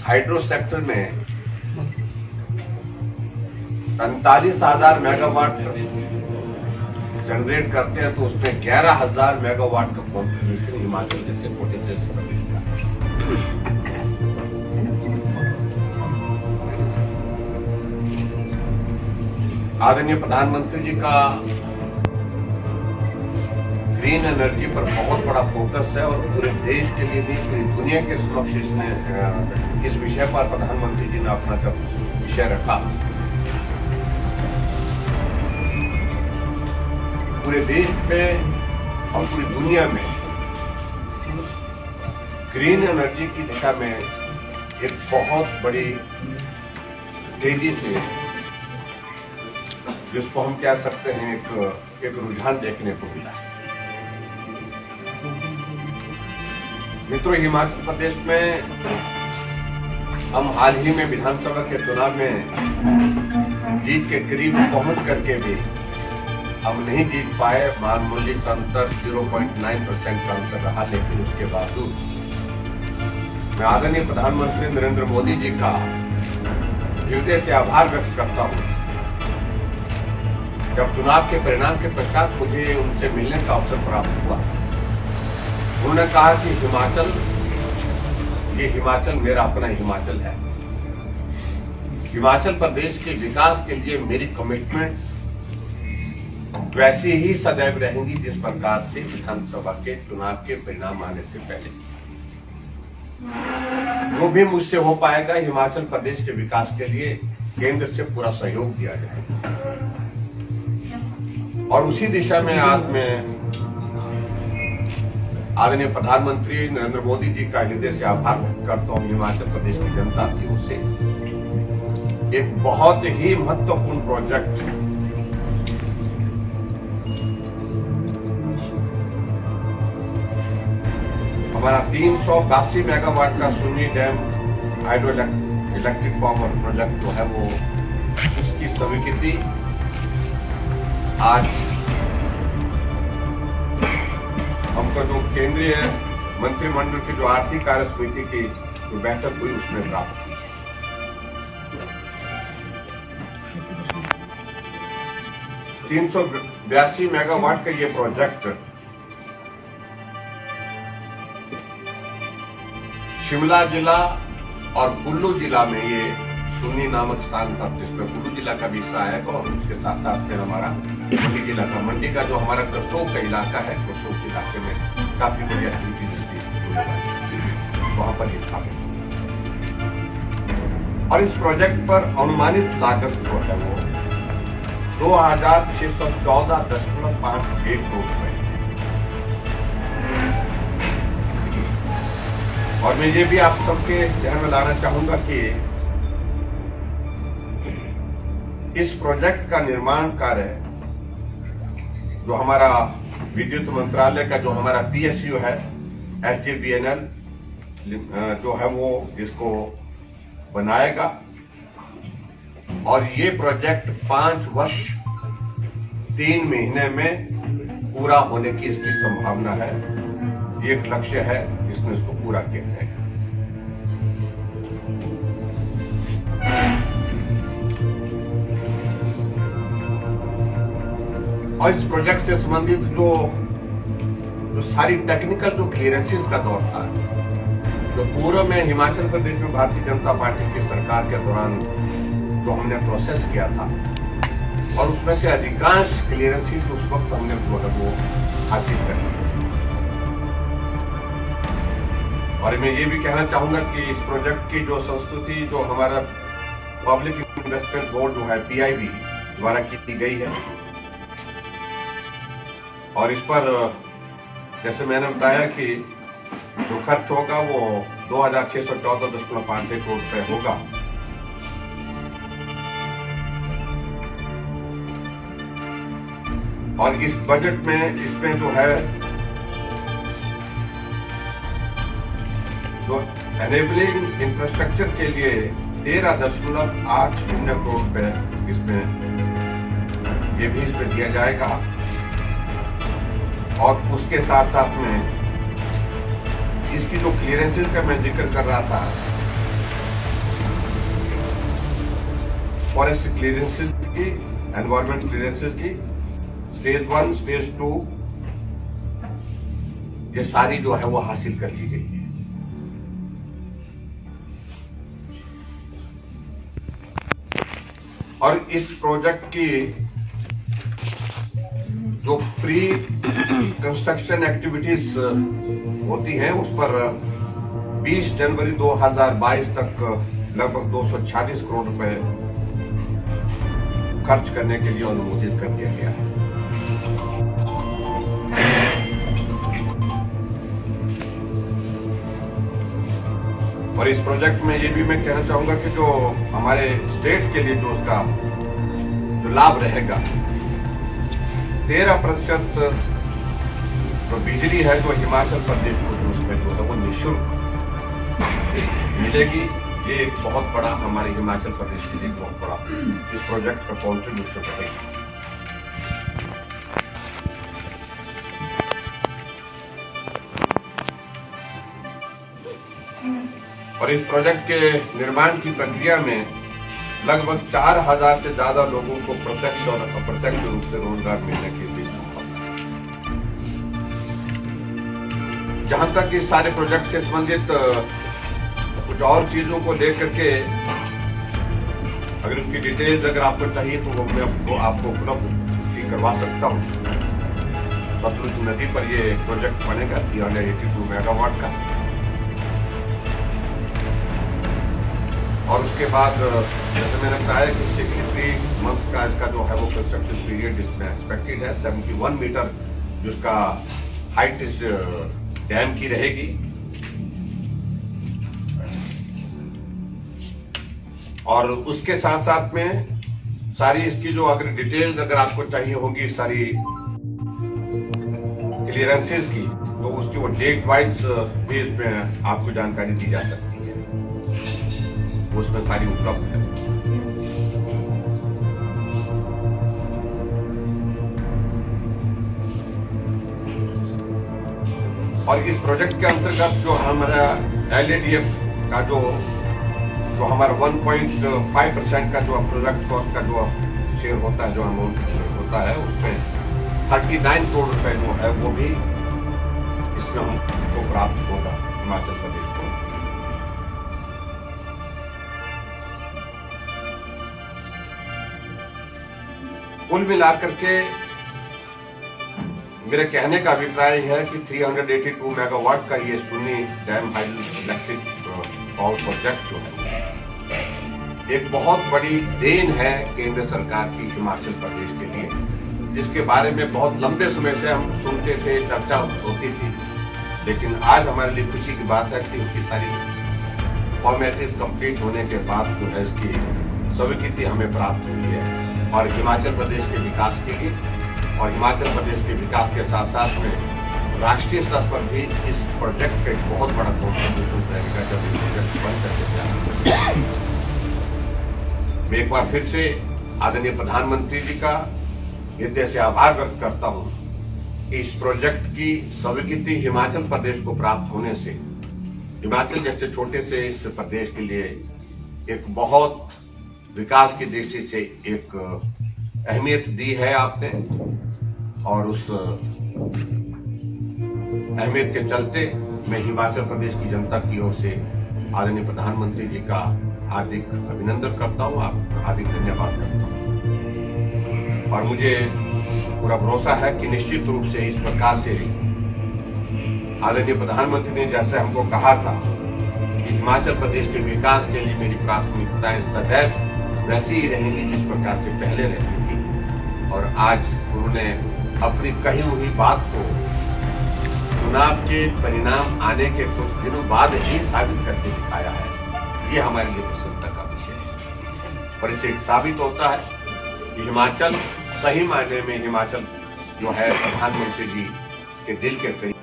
Hydro sector में 45,000 megawatt generate करते हैं, तो उसमें 11,000 मेगावाट का कॉन्ट्रीब्यूशन हिमाचल जैसे छोटे से प्रदेश का। आदरणीय प्रधानमंत्री जी का ग्रीन एनर्जी पर बहुत बड़ा फोकस है और पूरे देश के लिए भी, पूरी दुनिया के समक्ष इस विषय पर प्रधानमंत्री जी ने अपना जब विषय रखा, पूरे देश में और पूरी दुनिया में ग्रीन एनर्जी की दिशा में एक बहुत बड़ी तेजी से, जिसको हम कह सकते हैं एक रुझान देखने को मिला। मित्रों, हिमाचल प्रदेश में हम हाल ही में विधानसभा के चुनाव में जीत के करीब पहुंच करके भी हम नहीं जीत पाए। मामूली अंतर 0.9% का अंतर रहा, लेकिन उसके बावजूद मैं आदरणीय प्रधानमंत्री नरेंद्र मोदी जी का हृदय से आभार व्यक्त करता हूं। जब चुनाव के परिणाम के पश्चात मुझे उनसे मिलने का अवसर प्राप्त हुआ, उन्होंने कहा कि ये हिमाचल मेरा अपना हिमाचल है। हिमाचल प्रदेश के विकास के लिए मेरी कमिटमेंट्स वैसी ही सदैव रहेंगी जिस प्रकार से विधानसभा के चुनाव के परिणाम आने से पहले। जो भी मुझसे हो पाएगा, हिमाचल प्रदेश के विकास के लिए केंद्र से पूरा सहयोग दिया जाएगा। और उसी दिशा में आज मैं आदरणीय प्रधानमंत्री नरेंद्र मोदी जी का हृदय से आभार करता हूं। हिमाचल प्रदेश की जनता की ओर से एक बहुत ही महत्वपूर्ण प्रोजेक्ट हमारा 382 मेगावाट का Sunni dam hydro electric power project जो है वो, इसकी स्वीकृति आज हमको जो केंद्रीय मंत्रिमंडल की जो आर्थिक कार्य समिति की जो बैठक हुई उसमें प्राप्त हुई। 382 मेगावाट का ये प्रोजेक्ट शिमला जिला और कुल्लू जिला में, ये सुन्नी नामक स्थान पर, जिसमें कुल्लू जिला का भी हिस्सा है, और उसके साथ साथ में हमारा मंडी जिला का, मंडी का जो हमारा करसोग का इलाका है, करसोग इलाके में काफी बड़ी एक्टिविटीज वहां पर स्थापित। और इस प्रोजेक्ट पर अनुमानित लागत जो है वो 2,614.51 करोड़ रुपए। और मैं ये भी आप सबके ध्यान में लाना चाहूंगा कि इस प्रोजेक्ट का निर्माण कार्य जो हमारा विद्युत मंत्रालय का जो हमारा PSU है, SJVNL जो है वो इसको बनाएगा। और ये प्रोजेक्ट 5 वर्ष 3 महीने में पूरा होने की इसकी संभावना है। ये एक लक्ष्य है, इसमें इसको पूरा किया जाएगा। और इस प्रोजेक्ट से संबंधित जो सारी टेक्निकल जो क्लियरेंसेस का दौर था, जो पूर्व में हिमाचल प्रदेश में भारतीय जनता पार्टी की सरकार के दौरान जो हमने प्रोसेस किया था, और उसमें से अधिकांश क्लियरेंसेस उस वक्त हमने जो है वो हासिल कर ली। और मैं ये भी कहना चाहूंगा कि इस प्रोजेक्ट की जो संस्तुति जो हमारा पब्लिक इन्वेस्टमेंट बोर्ड जो है PIB द्वारा की गई है, और इस पर जैसे मैंने बताया कि जो खर्च होगा वो 2,614.51 करोड़ रुपए होगा। और इस बजट में इसमें जो है जो एनेबलिंग इंफ्रास्ट्रक्चर के लिए 13.80 करोड़ रुपए इसमें ये भी इसमें दिया जाएगा। और उसके साथ साथ में इसकी जो क्लियरेंसेस का मैं जिक्र कर रहा था, फॉरेस्ट क्लियरेंसेस की, एनवायरमेंट क्लियरेंसेस की, स्टेज 1, स्टेज 2 ये सारी जो है वो हासिल कर ली गई है। और इस प्रोजेक्ट की जो प्री कंस्ट्रक्शन एक्टिविटीज होती हैं उस पर 20 जनवरी 2022 तक लगभग 246 करोड़ रुपए खर्च करने के लिए अनुमोदित कर दिया गया है। और इस प्रोजेक्ट में ये भी मैं कहना चाहूंगा कि जो हमारे स्टेट के लिए जो उसका जो लाभ रहेगा, 13% जो बिजली है जो हिमाचल प्रदेश को जो उसमें जो है वो निःशुल्क मिलेगी। ये एक बहुत बड़ा हमारे हिमाचल प्रदेश के लिए बहुत बड़ा इस प्रोजेक्ट का कॉन्ट्रीब्यूशन रहेगा। और इस प्रोजेक्ट के निर्माण की प्रक्रिया में लगभग 4000 से ज्यादा लोगों को प्रत्यक्ष और अप्रत्यक्ष रूप से रोजगार मिलने की भी संभावना है। जहां तक इस सारे प्रोजेक्ट से संबंधित कुछ और चीजों को लेकर के अगर उसकी डिटेल्स अगर आपको चाहिए तो वो मैं आपको उपलब्ध करवा सकता हूं। सतलुज नदी पर ये प्रोजेक्ट बनेगा 382 मेगावाट का। और उसके बाद जैसे मैंने बताया कि 63 मंथ्स का इसका जो है वो कंस्ट्रक्शन पीरियड इसमें एक्सपेक्टेड है। 71 मीटर जिसका हाइट इस डैम की रहेगी। और उसके साथ साथ में सारी इसकी जो अगर डिटेल्स अगर आपको चाहिए होगी सारी क्लियरेंसेस की, तो उसकी वो डेट वाइज भी इसमें आपको जानकारी दी जा सकती है, उसमें सारी उपलब्ध है। और इस प्रोजेक्ट के अंतर्गत जो हमारा LADF का जो हमारा 1.5% का जो प्रोजेक्ट कॉस्ट का जो शेयर होता है, जो अमाउंट होता है, उसमें 39 करोड़ रुपए जो है वो भी इसमें हमको प्राप्त होगा हिमाचल प्रदेश को। कुल मिलाकर के मेरे कहने का अभिप्राय है कि 382 मेगावाट का ये Sunni dam hydro electric power project जो है एक बहुत बड़ी देन है केंद्र सरकार की हिमाचल प्रदेश के लिए, जिसके बारे में बहुत लंबे समय से हम सुनते थे, चर्चा होती थी। लेकिन आज हमारे लिए खुशी की बात है कि उसकी सारी फॉर्मेलिटीज कंप्लीट होने के बाद जो है इसकी स्वीकृति हमें प्राप्त हुई है और हिमाचल प्रदेश के विकास के लिए और हिमाचल प्रदेश के विकास के साथ साथ में राष्ट्रीय स्तर पर भी इस प्रोजेक्ट का एक बहुत बड़ा कॉन्ट्रीब्यूशन रहेगा जब ये प्रोजेक्ट बन करके जाएगा। मैं एक बार फिर से आदरणीय प्रधानमंत्री जी का हृदय से आभार व्यक्त करता हूं कि इस प्रोजेक्ट की स्वीकृति हिमाचल प्रदेश को प्राप्त होने से हिमाचल जैसे छोटे से इस प्रदेश के लिए एक बहुत विकास की दृष्टि से एक अहमियत दी है आपने। और उस अहमियत के चलते मैं हिमाचल प्रदेश की जनता की ओर से आदरणीय प्रधानमंत्री जी का हार्दिक अभिनंदन करता हूं, आप हार्दिक धन्यवाद करता हूं। और मुझे पूरा भरोसा है कि निश्चित रूप से इस प्रकार से आदरणीय प्रधानमंत्री ने जैसे हमको कहा था कि हिमाचल प्रदेश के विकास के लिए मेरी प्राथमिकताएं सदैव वैसी ही रहेंगी जिस प्रकार से पहले रहती थी। और आज उन्होंने अपनी कही हुई बात को चुनाव के परिणाम आने के कुछ दिनों बाद ही साबित करके दिखाया है। ये हमारे लिए प्रसन्नता का विषय है और इससे साबित होता है कि हिमाचल सही मायने में हिमाचल जो है प्रधानमंत्री जी के दिल के करीब